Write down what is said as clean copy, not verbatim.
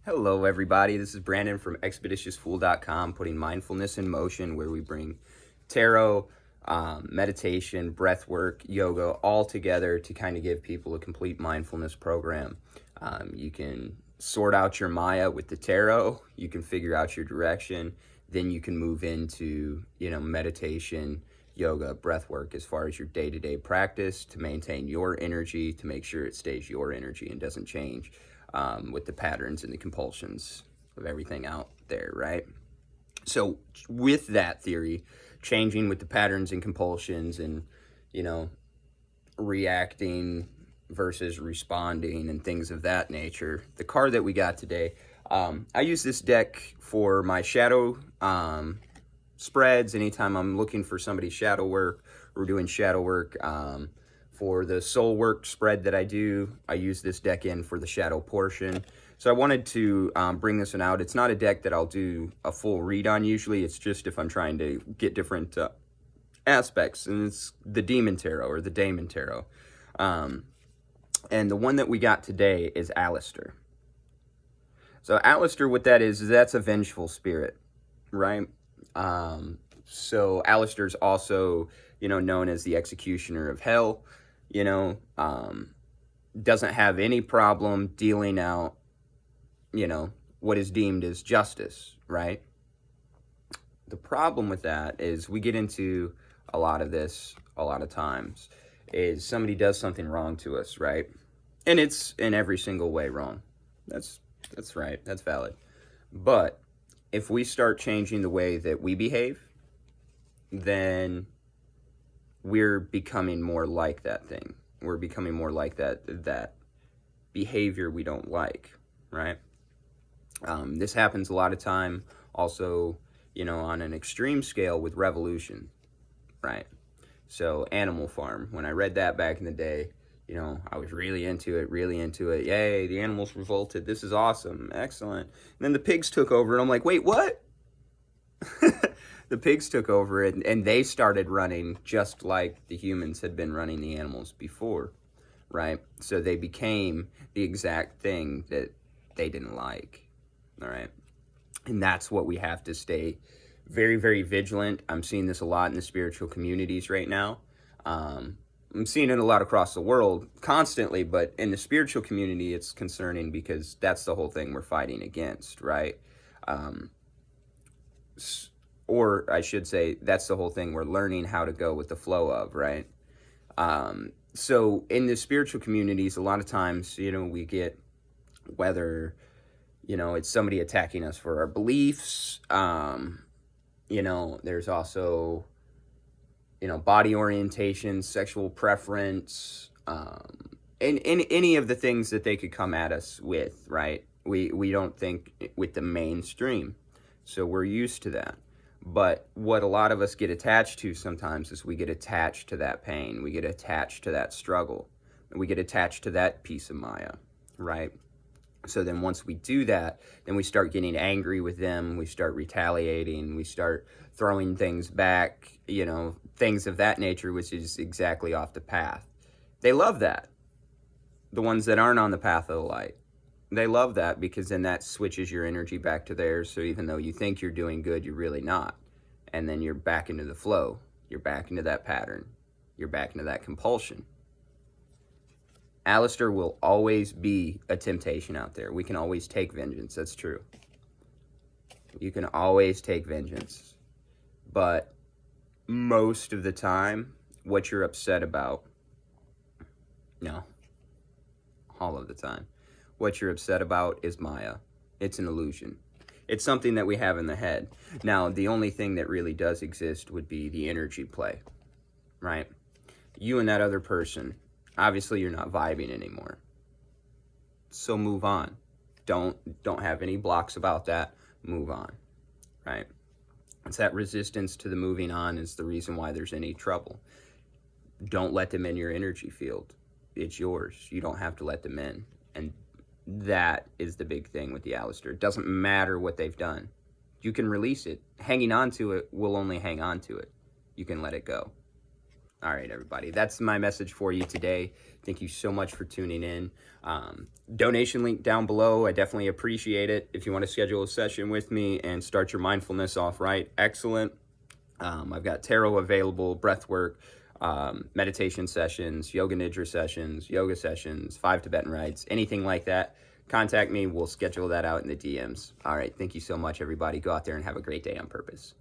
Hello, everybody. This is Brandon from ExpeditiousFool.com, putting mindfulness in motion, where we bring tarot, meditation, breathwork, yoga, all together to kind of give people a complete mindfulness program. You can sort out your Maya with the tarot. You can figure out your direction. Then you can move into, meditation, yoga, breathwork as far as your day-to-day practice to maintain your energy, to make sure it stays your energy and doesn't change with the patterns and the compulsions of everything out there, right? So with that theory, changing with the patterns and compulsions and, reacting versus responding and things of that nature, the card that we got today, I use this deck for my shadow spreads. Anytime I'm looking for somebody's shadow work or doing shadow work, for the soul work spread that I do, I use this deck in for the shadow portion. So I wanted to bring this one out. It's not a deck that I'll do a full read on usually. It's just if I'm trying to get different aspects. And it's the Demon Tarot or the Daemon Tarot. And the one that we got today is Alistair. So Alistair, what that is that's a vengeful spirit, right? So Alistair's also, known as the executioner of hell. Doesn't have any problem dealing out, what is deemed as justice, right? The problem with that is we get into a lot of this a lot of times is somebody does something wrong to us, right? And it's in every single way wrong. That's right. That's valid. But if we start changing the way that we behave, then we're becoming more like that thing. We're becoming more like that behavior we don't like, right? This happens a lot of time also, on an extreme scale with revolution, right? So Animal Farm, when I read that back in the day, I was really into it. Yay, the animals revolted. This is awesome. Excellent. And then the pigs took over, and I'm like, wait, what? The pigs took over it, and they started running just like the humans had been running the animals before, right? So they became the exact thing that they didn't like, all right? And that's what we have to stay very, very vigilant. I'm seeing this a lot in the spiritual communities right now. I'm seeing it a lot across the world constantly, but in the spiritual community, it's concerning because that's the whole thing we're fighting against, right? Or I should say, that's the whole thing we're learning how to go with the flow of, right? So in the spiritual communities, a lot of times, we get whether, it's somebody attacking us for our beliefs. There's also, body orientation, sexual preference, and any of the things that they could come at us with, right? We don't think with the mainstream. So we're used to that. But what a lot of us get attached to sometimes is we get attached to that pain. We get attached to that struggle. We get attached to that piece of Maya, right? So then once we do that, then we start getting angry with them. We start retaliating. We start throwing things back, things of that nature, which is exactly off the path. They love that. The ones that aren't on the path of the light. They love that because then that switches your energy back to theirs. So even though you think you're doing good, you're really not. And then you're back into the flow. You're back into that pattern. You're back into that compulsion. Alistair will always be a temptation out there. We can always take vengeance. That's true. You can always take vengeance. But most of the time, what you're upset about, no, all of the time, what you're upset about is Maya. It's an illusion. It's something that we have in the head. Now, the only thing that really does exist would be the energy play, right? You and that other person, obviously you're not vibing anymore. So move on. Don't have any blocks about that. Move on, right? It's that resistance to the moving on is the reason why there's any trouble. Don't let them in your energy field. It's yours. You don't have to let them in. And that is the big thing with the Alistair. It doesn't matter what they've done. You can release it. Hanging on to it will only hang on to it. You can let it go. All right, everybody. That's my message for you today. Thank you so much for tuning in. Donation link down below. I definitely appreciate it. If you want to schedule a session with me and start your mindfulness off right, excellent. I've got tarot available, breathwork, meditation sessions, yoga nidra sessions, yoga sessions, 5 Tibetan rites, anything like that. Contact me. We'll schedule that out in the DMs. All right. Thank you so much, everybody. Go out there and have a great day on purpose.